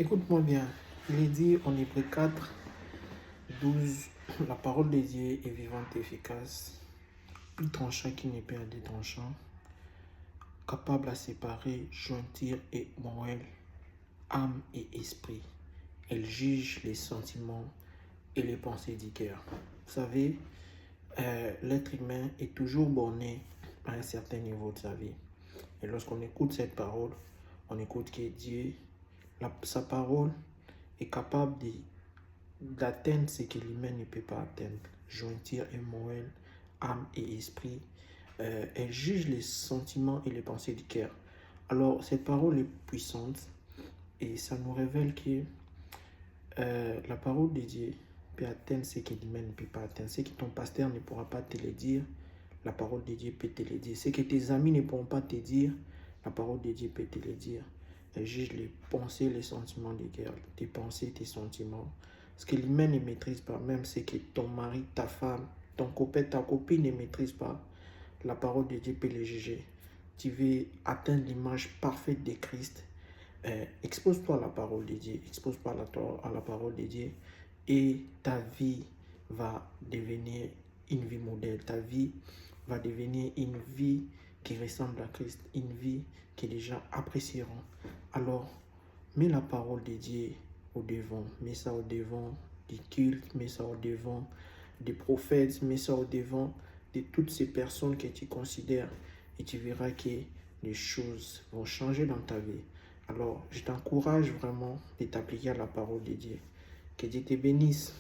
Écoute-moi bien. Il est dit en Hébreux 4, 12, la parole de Dieu est vivante et efficace, plus tranchant qu'une épée à deux tranchants, capable à séparer jointure et moelle, âme et esprit. Elle juge les sentiments et les pensées du cœur. Vous savez, l'être humain est toujours borné à un certain niveau de sa vie. Et lorsqu'on écoute cette parole, on écoute que Dieu, sa parole est capable d'atteindre ce que l'humain ne peut pas atteindre. Jointure et moelle, âme et esprit. Elle juge les sentiments et les pensées du cœur. Alors, cette parole est puissante et ça nous révèle que la parole de Dieu peut atteindre ce que l'humain ne peut pas atteindre. Ce que ton pasteur ne pourra pas te le dire, la parole de Dieu peut te le dire. Ce que tes amis ne pourront pas te dire, la parole de Dieu peut te le dire. Elle juge les pensées, les sentiments du cœur, tes pensées, tes sentiments. Ce que l'humain ne maîtrise pas, même ce que ton mari, ta femme, ton copain, ta copine ne maîtrise pas, la parole de Dieu peut les juger. Tu veux atteindre l'image parfaite de Christ, expose-toi à la parole de Dieu, expose-toi à la parole de Dieu et ta vie va devenir une vie modèle. Ta vie va devenir une vie qui ressemble à Christ, une vie que les gens apprécieront. Alors, mets la parole de Dieu au devant, mets ça au devant du culte, mets ça au devant des prophètes, mets ça au devant de toutes ces personnes que tu considères et tu verras que les choses vont changer dans ta vie. Alors, je t'encourage vraiment de t'appliquer à la parole de Dieu. Que Dieu te bénisse.